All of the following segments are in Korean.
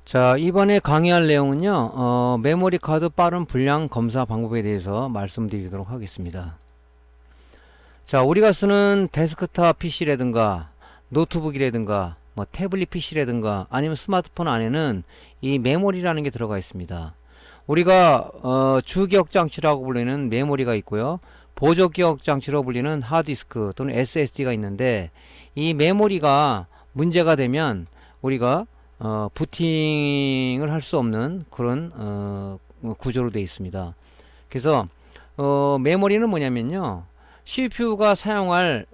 자, 이번에 강의할 내용은요, 메모리 카드 빠른 분량 검사 방법에 대해서 말씀드리도록 하겠습니다. 자, 우리가 쓰는 데스크탑 PC라든가 노트북이라든가 뭐 태블릿 PC라든가 아니면 스마트폰 안에는 이 메모리라는 게 들어가 있습니다. 우리가 주기억 장치라고 불리는 메모리가 있고요. 보조기억 장치로 불리는 하드디스크 또는 SSD가 있는데, 이 메모리가 문제가 되면 우리가 부팅을 할 수 없는 그런 구조로 되어 있습니다. 그래서 메모리는 뭐냐면요, CPU가 사용할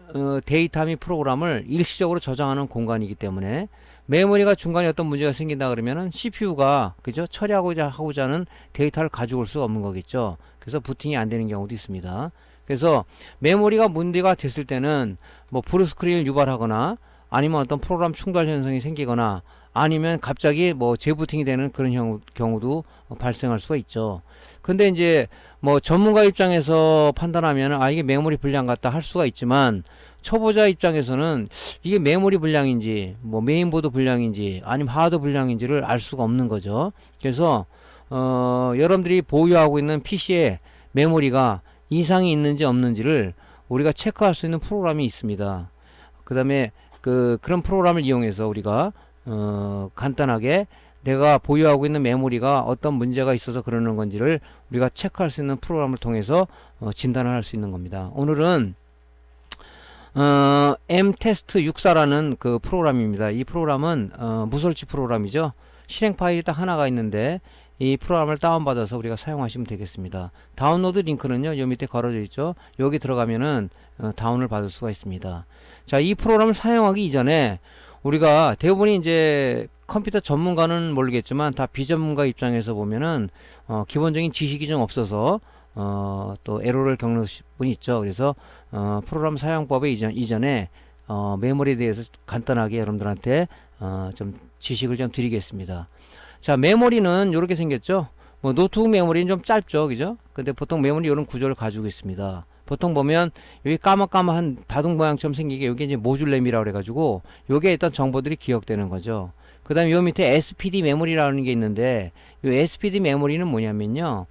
데이터 및 프로그램을 일시적으로 저장하는 공간이기 때문에, 메모리가 중간에 어떤 문제가 생긴다 그러면은 CPU가 그죠, 처리하고자 하는 데이터를 가져올 수가 없는 거겠죠. 그래서 부팅이 안 되는 경우도 있습니다. 그래서 메모리가 문제가 됐을 때는 뭐 브루스크린을 유발하거나 아니면 어떤 프로그램 충돌 현상이 생기거나 아니면 갑자기 뭐 재부팅이 되는 그런 경우도 발생할 수가 있죠. 근데 이제 뭐 전문가 입장에서 판단하면 이게 메모리 불량 같다 할 수가 있지만, 초보자 입장에서는 이게 메모리 불량인지 뭐 메인보드 불량인지 아니면 하드 불량인지를 알 수가 없는 거죠. 그래서 여러분들이 보유하고 있는 PC에 메모리가 이상이 있는지 없는지를 우리가 체크할 수 있는 프로그램이 있습니다. 그 다음에 그런 프로그램을 이용해서 우리가 간단하게 내가 보유하고 있는 메모리가 어떤 문제가 있어서 그러는 건지를 우리가 체크할 수 있는 프로그램을 통해서 진단을 할 수 있는 겁니다. 오늘은 mtest64라는 그 프로그램입니다. 이 프로그램은 무설치 프로그램이죠. 실행 파일이 딱 하나가 있는데 이 프로그램을 다운받아서 우리가 사용하시면 되겠습니다. 다운로드 링크는요, 요 밑에 걸어져 있죠. 여기 들어가면은 다운을 받을 수가 있습니다. 자, 이 프로그램을 사용하기 이전에 우리가 대부분이 이제 컴퓨터 전문가는 모르겠지만 다 비전문가 입장에서 보면은 기본적인 지식이 좀 없어서 또 에러를 겪는 분이 있죠. 그래서 프로그램 사용법에 이전에 메모리에 대해서 간단하게 여러분들한테 좀 지식을 좀 드리겠습니다. 자, 메모리는 이렇게 생겼죠. 뭐 노트북 메모리는 좀 짧죠, 그죠? 근데 보통 메모리 이런 구조를 가지고 있습니다. 보통 보면 여기 까맣까맣한 바둑 모양처럼 생기게, 여기 이제 모듈 램이라고 그래가지고 여기에 있던 정보들이 기억되는 거죠. 그 다음에 요 밑에 SPD 메모리라는 게 있는데, 이 SPD 메모리는 뭐냐면요,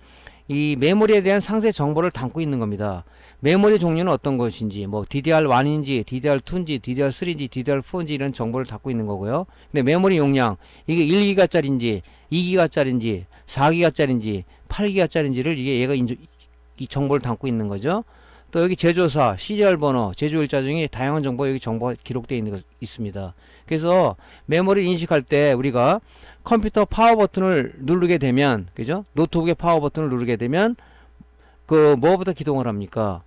이 메모리에 대한 상세 정보를 담고 있는 겁니다. 메모리 종류는 어떤 것인지, 뭐 DDR1인지, DDR2인지, DDR3인지, DDR4인지 이런 정보를 담고 있는 거고요. 근데 메모리 용량, 이게 1기가짜리인지, 2기가짜리인지, 4기가짜리인지, 8기가짜리인지를 얘가 이 정보를 담고 있는 거죠. 또 여기 제조사, 시리얼 번호, 제조일자 등의 다양한 정보, 여기 정보가 기록되어 있는 것 있습니다. 그래서 메모리를 인식할 때 우리가 컴퓨터 파워 버튼을 누르게 되면, 그죠? 노트북의 파워 버튼을 누르게 되면 뭐부터 기동을 합니까?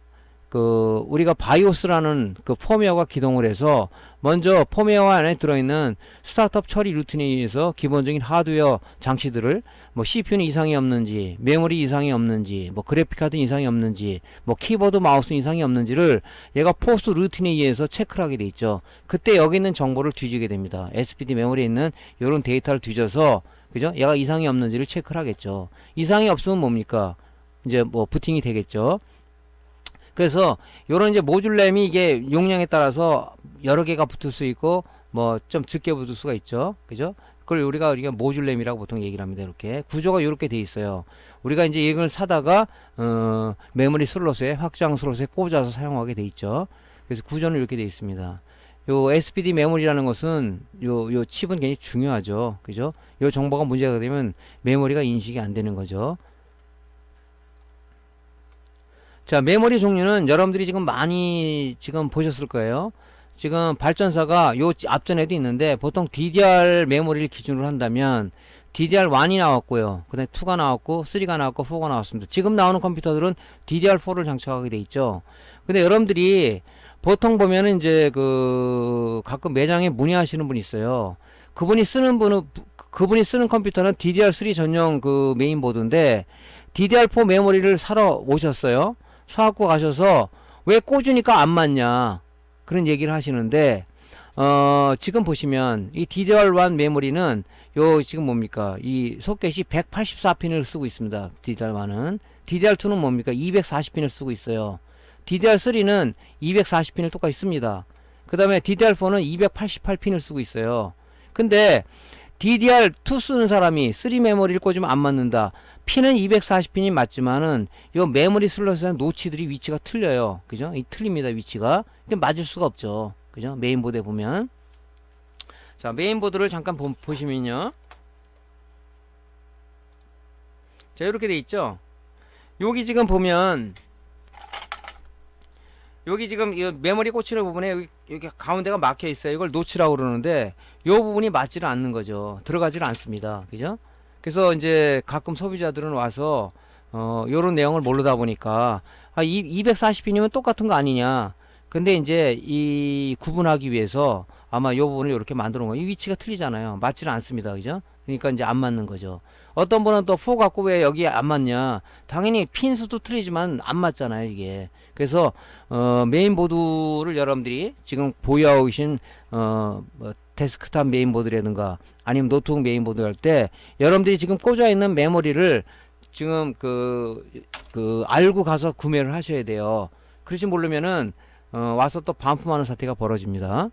우리가 바이오스라는 그 펌웨어가 기동을 해서, 먼저 펌웨어 안에 들어있는 스타트업 처리 루틴에 의해서 기본적인 하드웨어 장치들을, 뭐 CPU는 이상이 없는지, 메모리 이상이 없는지, 뭐 그래픽카드 이상이 없는지, 뭐 키보드 마우스 이상이 없는지를 얘가 포스트 루틴에 의해서 체크를 하게 돼 있죠. 그때 여기 있는 정보를 뒤지게 됩니다. SPD 메모리에 있는 이런 데이터를 뒤져서, 그죠? 얘가 이상이 없는지를 체크를 하겠죠. 이상이 없으면 뭡니까? 이제 뭐 부팅이 되겠죠. 그래서 요런 이제 모듈 램이 이게 용량에 따라서 여러 개가 붙을 수 있고 뭐 좀 적게 붙을 수가 있죠. 그죠? 그걸 우리가 모듈 램이라고 보통 얘기를 합니다. 이렇게 구조가 이렇게 돼 있어요. 우리가 이제 이걸 사다가 메모리 슬롯에, 확장 슬롯에 꽂아서 사용하게 돼 있죠. 그래서 구조는 이렇게 돼 있습니다. 요 SPD 메모리라는 것은 요 칩은 굉장히 중요하죠. 그죠? 요 정보가 문제가 되면 메모리가 인식이 안 되는 거죠. 자, 메모리 종류는 여러분들이 지금 많이 지금 보셨을 거예요. 지금 발전사가 요 앞전에도 있는데, 보통 DDR 메모리를 기준으로 한다면 DDR1이 나왔고요. 그 다음에 2가 나왔고 3가 나왔고 4가 나왔습니다. 지금 나오는 컴퓨터들은 DDR4를 장착하게 돼 있죠. 근데 여러분들이 보통 보면은 이제 가끔 매장에 문의하시는 분이 있어요. 그분이 쓰는 컴퓨터는 DDR3 전용 메인보드인데 DDR4 메모리를 사러 오셨어요. 사갖고 가셔서 왜 꽂으니까 안 맞냐, 그런 얘기를 하시는데, 지금 보시면 이 DDR1 메모리는 지금 뭡니까, 이 소켓이 184핀을 쓰고 있습니다. DDR1은. DDR2는 뭡니까, 240핀을 쓰고 있어요. DDR3는 240핀을 똑같이 씁니다. 그 다음에 DDR4는 288핀을 쓰고 있어요. 근데 DDR2 쓰는 사람이 3 메모리를 꽂으면 안 맞는다. 핀은 240핀이 맞지만은 요 메모리 슬롯의 노치들이 위치가 틀려요. 그죠? 이 틀립니다. 위치가. 맞을 수가 없죠. 그죠? 메인보드에 보면. 자, 메인보드를 잠깐 보시면요. 자, 이렇게 돼 있죠. 여기 지금 보면 여기 지금 이 메모리 꽂히는 부분에 여기 가운데가 막혀 있어요. 이걸 노치라고 그러는데 요 부분이 맞지를 않는 거죠. 들어가지를 않습니다. 그죠? 그래서 이제 가끔 소비자들은 와서 요런 내용을 모르다 보니까 240핀이면 똑같은 거 아니냐. 근데 이제 이 구분하기 위해서 아마 요 부분을 이렇게 만들어 놓은 거예요. 이 위치가 틀리잖아요. 맞지를 않습니다. 그죠? 그러니까 이제 안 맞는 거죠. 어떤 분은 또 4 갖고 왜 여기에 안 맞냐. 당연히 핀 수도 틀리지만 안 맞잖아요, 이게. 그래서 메인보드를 여러분들이 지금 보유하고 계신 뭐 데스크탑 메인보드라든가 아니면 노트북 메인보드 할 때 여러분들이 지금 꽂아 있는 메모리를 지금 알고 가서 구매를 하셔야 돼요. 그러지 모르면은 와서 또 반품하는 사태가 벌어집니다.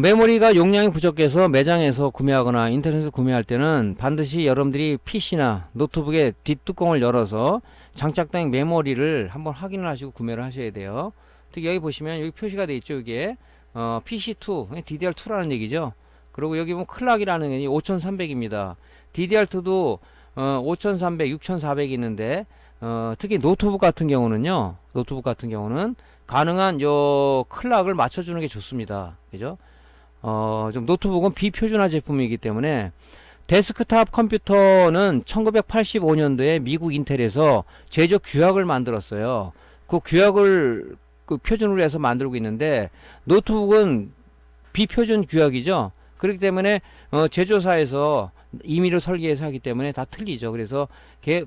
메모리가 용량이 부족해서 매장에서 구매하거나 인터넷에서 구매할 때는 반드시 여러분들이 PC나 노트북의 뒷뚜껑을 열어서 장착된 메모리를 한번 확인을 하시고 구매를 하셔야 돼요. 특히 여기 보시면 여기 표시가 되어 있죠. 이게 PC2, DDR2라는 얘기죠. 그리고 여기 보면 클락이라는 게 5300입니다. DDR2도 5300, 6400이 있는데 특히 노트북 같은 경우는요. 가능한 요 클락을 맞춰주는 게 좋습니다. 그죠? 좀 노트북은 비표준화 제품이기 때문에 데스크탑 컴퓨터는 1985년도에 미국 인텔에서 제조 규약을 만들었어요. 그 규약을 표준으로 해서 만들고 있는데 노트북은 비표준 규약이죠. 그렇기 때문에 제조사에서 임의로 설계해서 하기 때문에 다 틀리죠. 그래서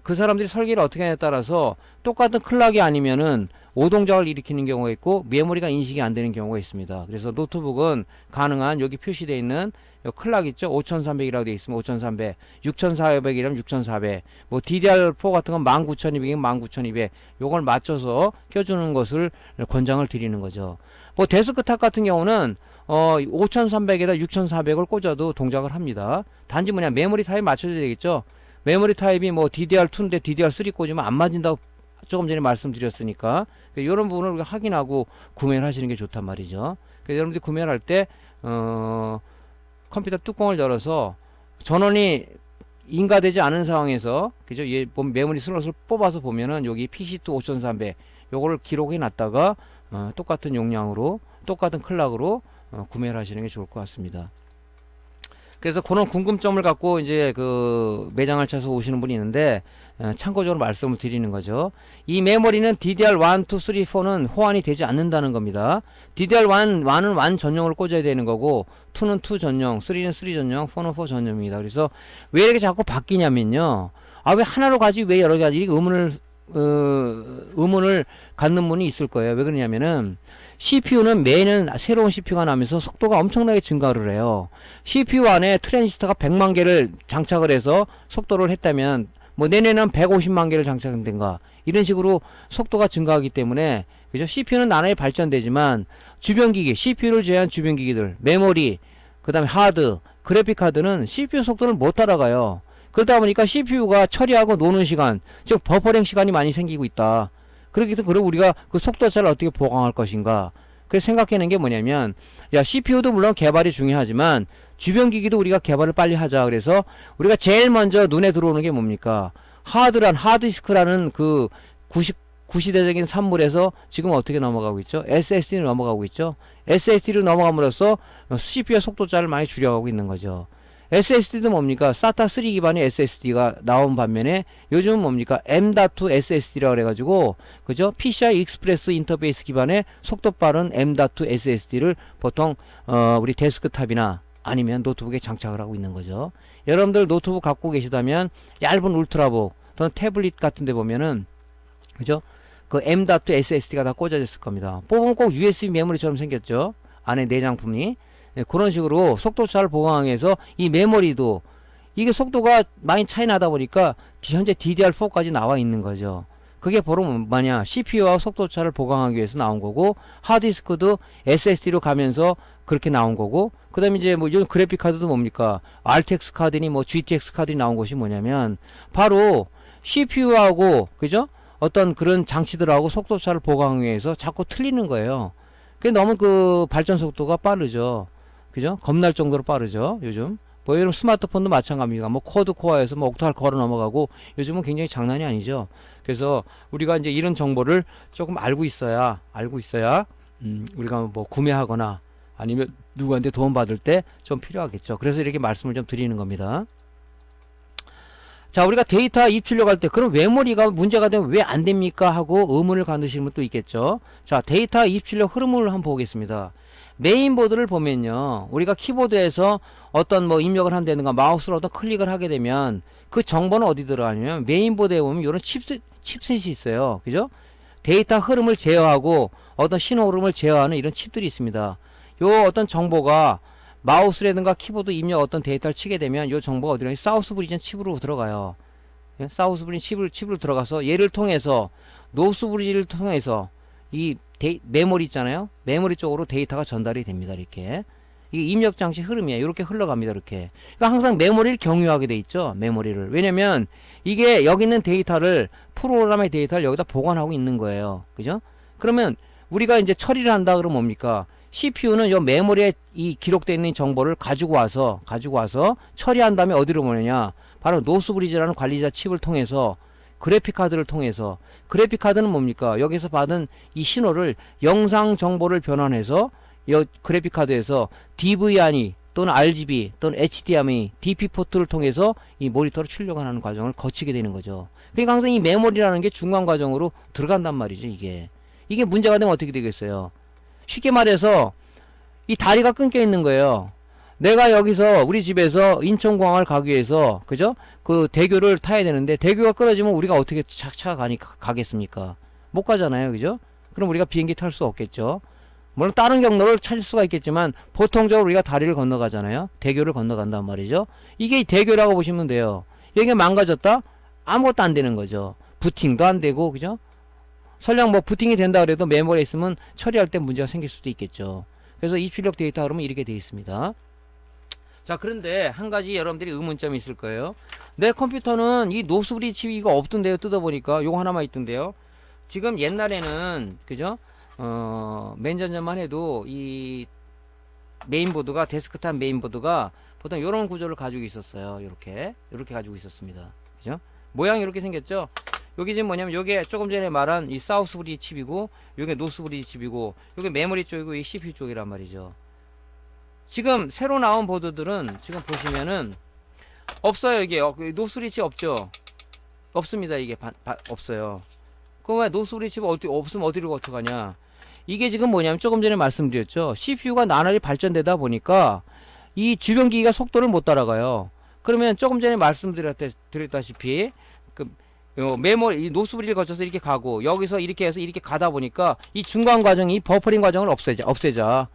그 사람들이 설계를 어떻게 하냐에 따라서 똑같은 클락이 아니면은 오동작을 일으키는 경우가 있고 메모리가 인식이 안 되는 경우가 있습니다. 그래서 노트북은 가능한 여기 표시되어 있는 클락 있죠. 5300이라고 되어 있으면 5300, 6400이라면 6400, 뭐 DDR4 같은 건 19200이면 19200 요걸 맞춰서 껴주는 것을 권장을 드리는 거죠. 뭐 데스크탑 같은 경우는 5300에다 6400을 꽂아도 동작을 합니다. 단지 뭐냐 메모리 타입 맞춰줘야 되겠죠. 메모리 타입이 뭐 DDR2인데 DDR3 꽂으면 안 맞는다고 조금 전에 말씀드렸으니까 이런 부분을 우리가 확인하고 구매를 하시는 게 좋단 말이죠. 그래서 여러분들이 구매를 할 때 컴퓨터 뚜껑을 열어서 전원이 인가되지 않은 상황에서 그죠? 메모리 슬롯을 뽑아서 보면은 여기 PC2 5300 요거를 기록해 놨다가 똑같은 용량으로 똑같은 클락으로 구매를 하시는 게 좋을 것 같습니다. 그래서 그런 궁금점을 갖고 이제 그 매장을 찾아서 오시는 분이 있는데 참고적으로 말씀을 드리는 거죠. 이 메모리는 DDR1, 2, 3, 4는 호환이 되지 않는다는 겁니다. DDR1은 1 전용을 꽂아야 되는 거고 2는 2 전용, 3는 3 전용, 4는 4 전용입니다. 그래서 왜 이렇게 자꾸 바뀌냐면요. 왜 하나로 가지 왜 여러 가지 의문을 갖는 분이 있을 거예요. 왜 그러냐면은 CPU는 매년 새로운 CPU가 나면서 속도가 엄청나게 증가를 해요. CPU 안에 트랜지스터가 100만 개를 장착을 해서 속도를 했다면 뭐 내년에는 150만 개를 장착된가 이런 식으로 속도가 증가하기 때문에 그죠? CPU는 나날이 발전되지만 주변기기, CPU를 제외한 주변기기들, 메모리, 그 다음에 하드, 그래픽 카드는 CPU 속도를 못 따라가요. 그러다 보니까 CPU가 처리하고 노는 시간, 즉 버퍼링 시간이 많이 생기고 있다. 그렇기 때문에 그럼 우리가 그 속도 차를 어떻게 보강할 것인가. 그래서 생각하는 게 뭐냐면 CPU도 물론 개발이 중요하지만 주변 기기도 우리가 개발을 빨리 하자. 그래서 우리가 제일 먼저 눈에 들어오는 게 뭡니까? 하드디스크라는 그 구시대적인 산물에서 지금 어떻게 넘어가고 있죠? SSD로 넘어가고 있죠. SSD로 넘어감으로써 CPU의 속도차를 많이 줄여가고 있는 거죠. SSD도 뭡니까? SATA3 기반의 SSD가 나온 반면에 요즘은 뭡니까? M.2 SSD라고 그래가지고 그죠? PCI 익스프레스 인터페이스 기반의 속도 빠른 M.2 SSD를 보통 우리 데스크탑이나 아니면 노트북에 장착을 하고 있는 거죠. 여러분들 노트북 갖고 계시다면 얇은 울트라북 또는 태블릿 같은 데 보면은 그죠? 그 M.2 SSD가 다 꽂아졌을 겁니다. 뽑으면 꼭 USB 메모리처럼 생겼죠. 안에 내장품이. 그런 식으로 속도차를 보강하기 위해서 이 메모리도 이게 속도가 많이 차이 나다 보니까 현재 DDR4까지 나와 있는 거죠. 그게 바로 뭐냐, CPU와 속도 차를 보강하기 위해서 나온 거고, 하드디스크도 SSD로 가면서 그렇게 나온 거고, 그 다음에 이제 뭐 이런 그래픽 카드도 뭡니까, RTX 카드니 뭐 GTX 카드니 나온 것이 뭐냐면 바로 CPU하고 그죠, 어떤 그런 장치들하고 속도 차를 보강하기 위해서 자꾸 틀리는 거예요. 그게 너무 그 발전 속도가 빠르죠. 그죠? 겁날 정도로 빠르죠 요즘. 뭐 이런 스마트폰도 마찬가지입니다. 뭐 쿼드 코어에서 뭐 옥탈 코어로 넘어가고, 요즘은 굉장히 장난이 아니죠. 그래서 우리가 이제 이런 정보를 조금 알고 있어야 우리가 뭐 구매하거나 아니면 누구한테 도움 받을 때 좀 필요하겠죠. 그래서 이렇게 말씀을 좀 드리는 겁니다. 자, 우리가 데이터 입출력 할 때 그럼 메모리가 문제가 되면 왜 안 됩니까 하고 의문을 가지시는 분도 있겠죠. 자, 데이터 입출력 흐름을 한번 보겠습니다. 메인보드를 보면요, 우리가 키보드에서 어떤 뭐 입력을 한다든가 마우스로 어떤 클릭을 하게 되면 그 정보는 어디 들어가냐면 메인보드에 보면 이런 칩셋이 있어요. 그죠? 데이터 흐름을 제어하고 어떤 신호 흐름을 제어하는 이런 칩들이 있습니다. 요 어떤 정보가 마우스라든가 키보드 입력 어떤 데이터를 치게 되면 요 정보가 어디로 사우스 브리전 칩으로 들어가요. 예? 사우스 브리전 칩으로 들어가서 얘를 통해서 노스 브리지를 통해서 이 메모리 있잖아요. 메모리 쪽으로 데이터가 전달이 됩니다. 이렇게. 이게 입력 장치 흐름이에요. 이렇게 흘러갑니다. 이렇게. 그러니까 항상 메모리를 경유하게 돼 있죠. 메모리를. 왜냐면 이게 여기 있는 데이터를, 프로그램의 데이터를 여기다 보관하고 있는 거예요. 그죠? 그러면 우리가 이제 처리를 한다 그러면 뭡니까? CPU는 요 메모리에 이 기록되어 있는 정보를 가지고 와서 처리한 다음에 어디로 보내냐? 바로 노스브리지라는 관리자 칩을 통해서, 그래픽 카드를 통해서, 그래픽 카드는 뭡니까? 여기서 받은 이 신호를 영상 정보를 변환해서 이 그래픽 카드에서 DVR이 또는 RGB 또는 HDMI, DP 포트를 통해서 이 모니터를 출력하는 과정을 거치게 되는 거죠. 그러니까 항상 이 메모리라는 게 중간 과정으로 들어간단 말이죠. 이게 문제가 되면 어떻게 되겠어요? 쉽게 말해서 이 다리가 끊겨 있는 거예요. 내가 여기서 우리 집에서 인천공항을 가기 위해서, 그죠? 그 대교를 타야 되는데 대교가 끊어지면 우리가 어떻게 차가 가겠습니까? 못 가잖아요. 그죠? 그럼 우리가 비행기 탈 수 없겠죠. 물론 다른 경로를 찾을 수가 있겠지만 보통적으로 우리가 다리를 건너가잖아요. 대교를 건너간단 말이죠. 이게 대교라고 보시면 돼요. 여기가 망가졌다? 아무것도 안 되는 거죠. 부팅도 안 되고, 그죠? 설령 뭐 부팅이 된다 그래도 메모리에 있으면 처리할 때 문제가 생길 수도 있겠죠. 그래서 입출력 데이터 그러면 이렇게 되어 있습니다. 자, 그런데 한 가지 여러분들이 의문점이 있을 거예요. 내 컴퓨터는 이 노스브리지 칩이 이거 없던데요. 뜯어보니까 요거 하나만 있던데요. 지금 옛날에는, 그죠? 맨 전만 해도 이 메인보드가, 데스크탑 메인보드가 보통 이런 구조를 가지고 있었어요. 이렇게 가지고 있었습니다. 그죠? 모양이 이렇게 생겼죠? 여기 지금 뭐냐면 요게 조금 전에 말한 이 사우스 브리지 칩이고, 요게 노스 브리지 칩이고, 요게 메모리 쪽이고, 이 CPU 쪽이란 말이죠. 지금 새로 나온 보드들은 지금 보시면은 없어요. 이게 노스 브리지 칩 없죠? 없습니다. 이게 없어요. 그럼 왜 노스 브리지 칩 없으면 어디로 어떡하냐? 이게 지금 뭐냐면 조금 전에 말씀드렸죠. CPU가 나날이 발전되다 보니까 이 주변 기기가 속도를 못 따라가요. 그러면 조금 전에 말씀드렸다시피 메모리, 이 노스브리를 거쳐서 이렇게 가고, 여기서 이렇게 해서 이렇게 가다 보니까 이 중간 과정이, 이 버퍼링 과정을 없애자.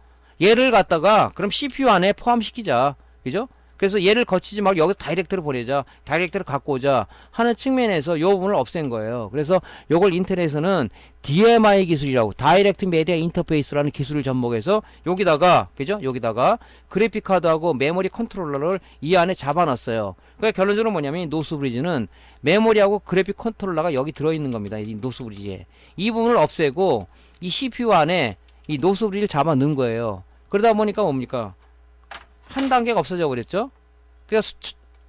얘를 갖다가 그럼 CPU 안에 포함시키자. 그죠? 그래서 얘를 거치지 말고 여기서 다이렉트로 보내자. 다이렉트로 갖고 오자 하는 측면에서 요 부분을 없앤 거예요. 그래서 요걸 인텔에서는 DMI 기술이라고, 다이렉트 메디어 인터페이스라는 기술을 접목해서 여기다가, 그죠? 여기다가 그래픽 카드하고 메모리 컨트롤러를 이 안에 잡아놨어요. 그러니까 결론적으로 뭐냐면 노스브리지는 메모리하고 그래픽 컨트롤러가 여기 들어있는 겁니다. 이 노스브리지에. 이 부분을 없애고 이 CPU 안에 이 노스브리지를 잡아 넣은 거예요. 그러다 보니까 뭡니까? 한 단계가 없어져 버렸죠. 그래서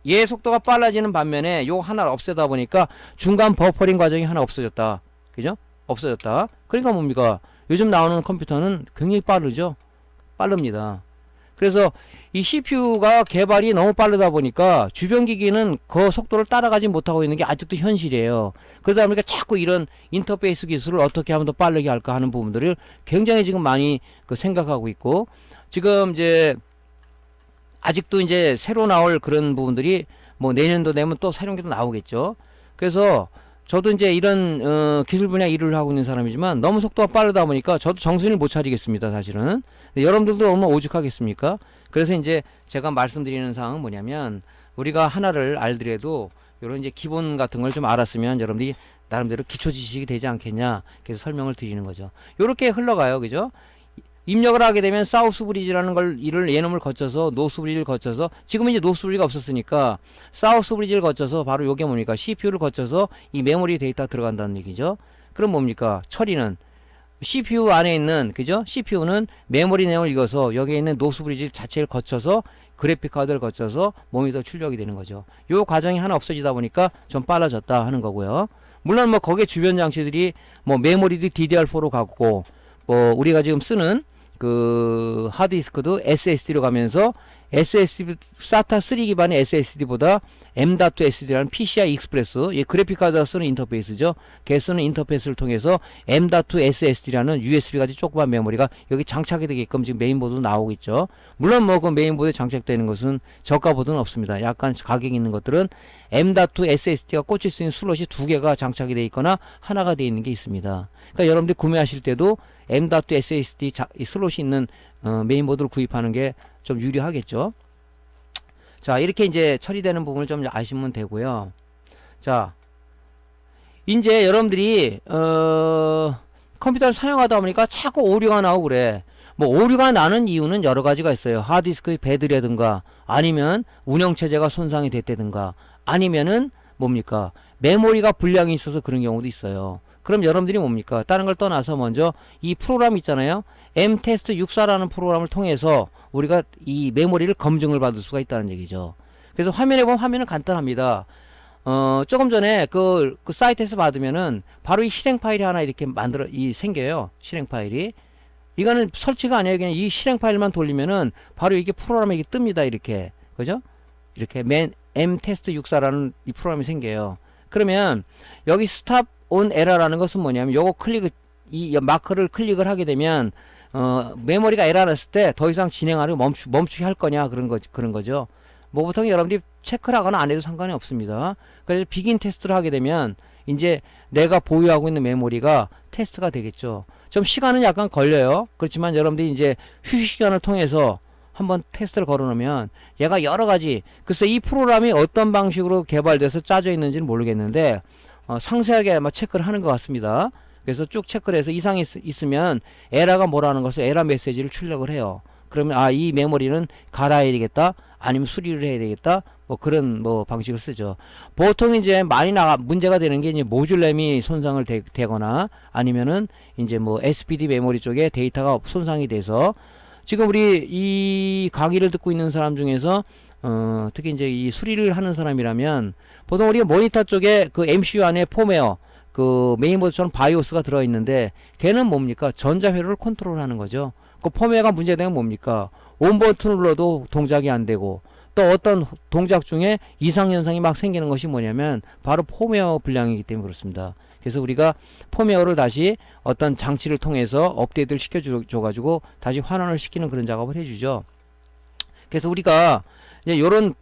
얘 속도가 빨라지는 반면에 요 하나를 없애다 보니까 중간 버퍼링 과정이 하나 없어졌다. 그죠? 없어졌다. 그러니까 뭡니까? 요즘 나오는 컴퓨터는 굉장히 빠르죠. 빠릅니다. 그래서 이 CPU가 개발이 너무 빠르다 보니까 주변 기기는 그 속도를 따라가지 못하고 있는 게 아직도 현실이에요. 그러다 보니까 자꾸 이런 인터페이스 기술을 어떻게 하면 더 빠르게 할까 하는 부분들을 굉장히 지금 많이 생각하고 있고, 지금 이제 아직도 이제 새로 나올 그런 부분들이 뭐 내년도 되면 또 새로운 게 또 나오겠죠. 그래서 저도 이제 이런 기술 분야 일을 하고 있는 사람이지만 너무 속도가 빠르다 보니까 저도 정신을 못 차리겠습니다. 사실은. 여러분들도 너무 오죽하겠습니까? 그래서 이제 제가 말씀드리는 사항은 뭐냐면, 우리가 하나를 알더라도 이런 이제 기본 같은 걸 좀 알았으면 여러분들이 나름대로 기초 지식이 되지 않겠냐. 그래서 설명을 드리는 거죠. 요렇게 흘러가요. 그죠? 입력을 하게 되면 사우스 브리지라는 걸 이를 예놈을 거쳐서 노스 브리지를 거쳐서 지금은 이제 노스 브리지가 없었으니까 사우스 브리지를 거쳐서 바로 요게 뭡니까? CPU를 거쳐서 이 메모리 데이터 들어간다는 얘기죠. 그럼 뭡니까? 처리는 CPU 안에 있는 그죠? CPU는 메모리 내용을 읽어서 여기에 있는 노스 브리지 자체를 거쳐서 그래픽 카드를 거쳐서 모니터 출력이 되는 거죠. 요 과정이 하나 없어지다 보니까 좀 빨라졌다 하는 거고요. 물론 뭐 거기에 주변 장치들이 뭐 메모리도 DDR4로 가고 뭐 우리가 지금 쓰는 그 하드디스크도 SSD로 가면서 SSD SATA 3 기반의 SSD보다 M.2SD라는 PCI 익스프레스 그래픽 카드가 쓰는 인터페이스죠. 걔 쓰는 인터페이스를 통해서 M.2SSD라는 USB까지 조그만 메모리가 여기 장착이 되게끔 지금 메인보드로 나오고 있죠. 물론 뭐 그 메인보드에 장착되는 것은 저가보드는 없습니다. 약간 가격이 있는 것들은 M.2SSD가 꽂힐 수 있는 슬롯이 두 개가 장착이 되어 있거나 하나가 되어 있는 게 있습니다. 그러니까 여러분들이 구매하실 때도 M.2SSD 슬롯이 있는 메인보드를 구입하는 게 좀 유리하겠죠. 자, 이렇게 이제 처리되는 부분을 좀 아시면 되고요. 자, 이제 여러분들이 컴퓨터를 사용하다 보니까 자꾸 오류가 나오고 그래. 뭐 오류가 나는 이유는 여러 가지가 있어요. 하드디스크의 배드라든가 아니면 운영체제가 손상이 됐다든가 아니면은 뭡니까? 메모리가 불량이 있어서 그런 경우도 있어요. 그럼 여러분들이 뭡니까? 다른 걸 떠나서 먼저 이 프로그램 있잖아요. mtest64라는 프로그램을 통해서 우리가 이 메모리를 검증을 받을 수가 있다는 얘기죠. 그래서 화면에 보면 화면은 간단합니다. 조금 전에 그 사이트에서 받으면은 바로 이 실행 파일이 하나 이렇게 생겨요. 실행 파일이. 이거는 설치가 아니에요. 그냥 이 실행 파일만 돌리면은 바로 이게 프로그램이 뜹니다. 이렇게. 그죠? 이렇게 mtest64라는 이 프로그램이 생겨요. 그러면 여기 스탑 온 에러라는 것은 뭐냐면 요거 이 마크를 클릭을 하게 되면 메모리가 에러 났을 때 더 이상 진행하려고 멈추게 할 거냐 그런 거죠. 뭐 보통 여러분들이 체크를 하거나 안 해도 상관이 없습니다. 그래서 비긴 테스트를 하게 되면 이제 내가 보유하고 있는 메모리가 테스트가 되겠죠. 좀 시간은 약간 걸려요. 그렇지만 여러분들이 이제 휴식 시간을 통해서 한번 테스트를 걸어 놓으면 얘가 여러 가지 글쎄 이 프로그램이 어떤 방식으로 개발돼서 짜져 있는지는 모르겠는데 상세하게 아마 체크를 하는 것 같습니다. 그래서 쭉 체크를 해서 이상이 있으면 에러가 뭐라는 것을 에러 메시지를 출력을 해요. 그러면 이 메모리는 갈아야 되겠다 아니면 수리를 해야 되겠다 뭐 그런 뭐 방식을 쓰죠. 보통 이제 많이 문제가 되는 게 이제 모듈 램이 손상을 되거나 아니면은 이제 뭐 SPD 메모리 쪽에 데이터가 손상이 돼서 지금 우리 이 강의를 듣고 있는 사람 중에서 특히 이제 이 수리를 하는 사람이라면 보통 우리가 모니터 쪽에 그 MCU 안에 폼웨어 그 메인보드처럼 바이오스가 들어있는데 걔는 뭡니까? 전자회로를 컨트롤하는 거죠. 그 폼웨어가 문제되면 뭡니까? 온 버튼 눌러도 동작이 안 되고 또 어떤 동작 중에 이상 현상이 막 생기는 것이 뭐냐면 바로 폼웨어 불량이기 때문에 그렇습니다. 그래서 우리가 폼웨어를 다시 어떤 장치를 통해서 업데이트를 시켜줘가지고 다시 환원을 시키는 그런 작업을 해주죠. 그래서 우리가 이제 요런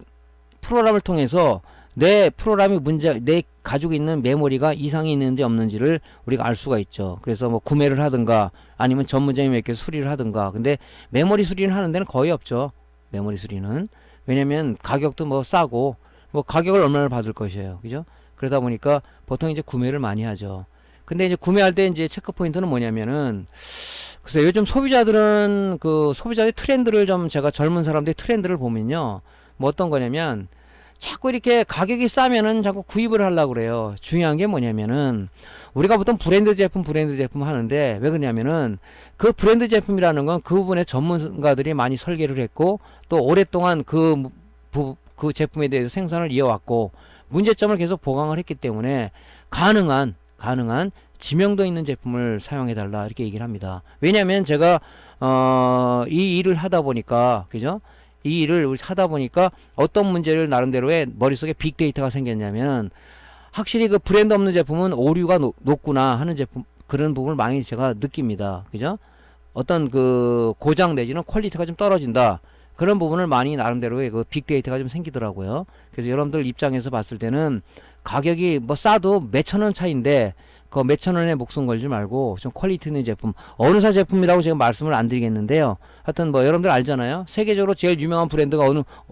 프로그램을 통해서 내 프로그램이 내 가지고 있는 메모리가 이상이 있는지 없는지를 우리가 알 수가 있죠. 그래서 뭐 구매를 하든가 아니면 전문점에 몇 개 수리를 하든가. 근데 메모리 수리는 하는 데는 거의 없죠. 메모리 수리는. 왜냐면 가격도 뭐 싸고 뭐 가격을 얼마나 받을 것이에요. 그죠? 그러다 보니까 보통 이제 구매를 많이 하죠. 근데 이제 구매할 때 이제 체크 포인트는 뭐냐면은 글쎄 요즘 소비자들은 그 소비자의 트렌드를 좀 제가 젊은 사람들의 트렌드를 보면요. 뭐 어떤 거냐면 자꾸 이렇게 가격이 싸면은 자꾸 구입을 하려고 그래요. 중요한 게 뭐냐면은 우리가 보통 브랜드 제품 하는데 왜 그러냐면은 그 브랜드 제품이라는 건 그 부분에 전문가들이 많이 설계를 했고 또 오랫동안 그 제품에 대해서 생산을 이어왔고 문제점을 계속 보강을 했기 때문에 가능한 지명도 있는 제품을 사용해 달라 이렇게 얘기를 합니다. 왜냐면 제가 이 일을 하다 보니까 그죠? 이 일을 하다 보니까 어떤 문제를 나름대로의 머릿속에 빅데이터가 생겼냐면 확실히 그 브랜드 없는 제품은 오류가 높구나 하는 제품 그런 부분을 많이 제가 느낍니다. 그죠? 어떤 그 고장 내지는 퀄리티가 좀 떨어진다. 그런 부분을 많이 나름대로의 그 빅데이터가 좀 생기더라고요. 그래서 여러분들 입장에서 봤을 때는 가격이 뭐 싸도 몇천 원 차이인데 그 몇천 원에 목숨 걸지 말고 좀 퀄리티 있는 제품 어느사 제품이라고 제가 말씀을 안 드리겠는데요. 하여튼 뭐 여러분들 알잖아요. 세계적으로 제일 유명한 브랜드가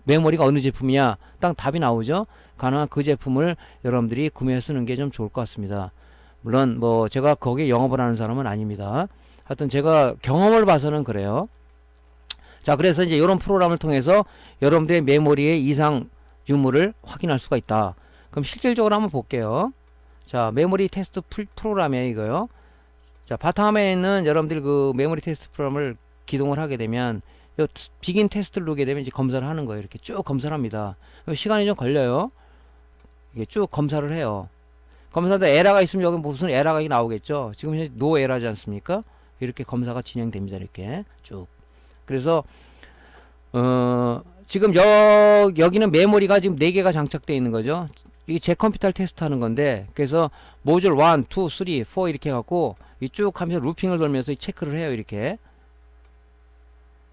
메모리가 어느 제품이야 딱 답이 나오죠. 가능한 그 제품을 여러분들이 구매해 쓰는 게 좀 좋을 것 같습니다. 물론 뭐 제가 거기에 영업을 하는 사람은 아닙니다. 하여튼 제가 경험을 봐서는 그래요. 자, 그래서 이제 이런 프로그램을 통해서 여러분들의 메모리의 이상 유무를 확인할 수가 있다. 그럼 실질적으로 한번 볼게요. 자, 메모리 테스트 프로그램이에요, 이거요. 자, 바탕화면에 있는 여러분들 그 메모리 테스트 프로그램을 기동을 하게 되면 요 비긴 테스트를 누르게 되면 이제 검사를 하는 거예요. 이렇게 쭉 검사를 합니다. 시간이 좀 걸려요. 이게 쭉 검사를 해요. 검사하다 에러가 있으면 여기 무슨 에러가 나오겠죠. 지금 현재 노 에러지 않습니까? 이렇게 검사가 진행됩니다. 이렇게 쭉. 그래서 지금 여기는 메모리가 지금 4개가 장착되어 있는 거죠. 이게 제 컴퓨터를 테스트하는 건데, 그래서 모듈 1, 2, 3, 4 이렇게 해갖고 쭉 하면서 루핑을 돌면서 체크를 해요. 이렇게.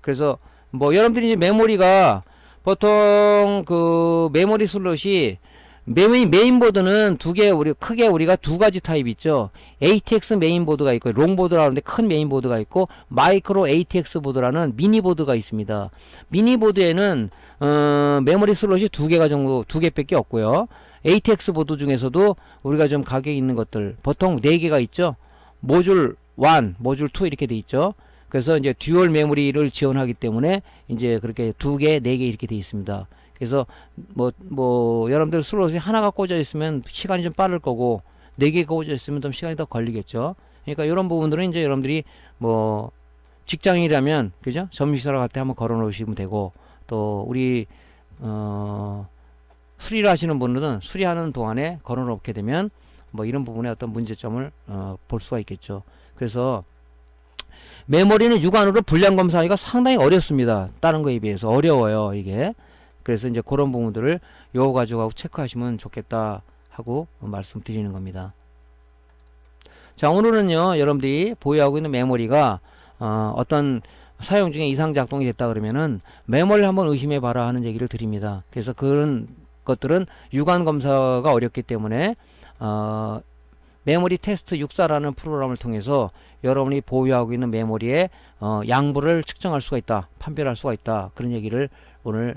그래서 뭐 여러분들이 이제 메모리가 보통 그 메모리 슬롯이 메인보드는 크게 우리가 두 가지 타입 있죠. ATX 메인보드가 있고, 롱보드라고 하는데 큰 메인보드가 있고, 마이크로 ATX 보드라는 미니보드가 있습니다. 미니보드에는, 메모리 슬롯이 두 개밖에 없고요. ATX 보드 중에서도 우리가 좀 가격이 있는 것들, 보통 4개가 있죠. 모듈 1, 모듈 2 이렇게 돼 있죠. 그래서 이제 듀얼 메모리를 지원하기 때문에 이제 그렇게 2개, 4개 이렇게 돼 있습니다. 그래서 여러분들 슬롯이 하나가 꽂아 있으면 시간이 좀 빠를 거고 4개가 꽂아 있으면 좀 시간이 더 걸리겠죠. 그러니까 이런 부분들은 이제 여러분들이 뭐 직장이라면 그죠? 점심시사로 갈 때 한번 걸어 놓으시면 되고, 또 우리 수리를 하시는 분들은 수리하는 동안에 걸어 놓게 되면 뭐 이런 부분에 어떤 문제점을 볼 수가 있겠죠. 그래서 메모리는 육안으로 분량 검사하기가 상당히 어렵습니다. 다른 거에 비해서 어려워요, 이게. 그래서 이제 그런 부분들을 요거 가지고 체크하시면 좋겠다 하고 말씀드리는 겁니다. 자, 오늘은요, 여러분들이 보유하고 있는 메모리가 어떤 사용 중에 이상 작동이 됐다 그러면은 메모리를 한번 의심해 봐라 하는 얘기를 드립니다. 그래서 그런 것들은 육안 검사가 어렵기 때문에 메모리 테스트 64라는 프로그램을 통해서 여러분이 보유하고 있는 메모리의 양부를 측정할 수가 있다, 판별할 수가 있다, 그런 얘기를 오늘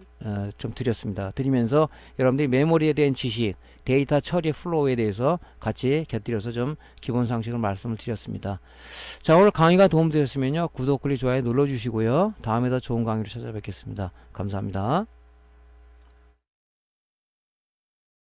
좀 드리면서 여러분들이 메모리에 대한 지식, 데이터 처리 플로우에 대해서 같이 곁들여서 좀 기본 상식을 말씀을 드렸습니다. 자, 오늘 강의가 도움되셨으면요, 구독, 클릭, 좋아요 눌러주시고요. 다음에 더 좋은 강의로 찾아뵙겠습니다. 감사합니다.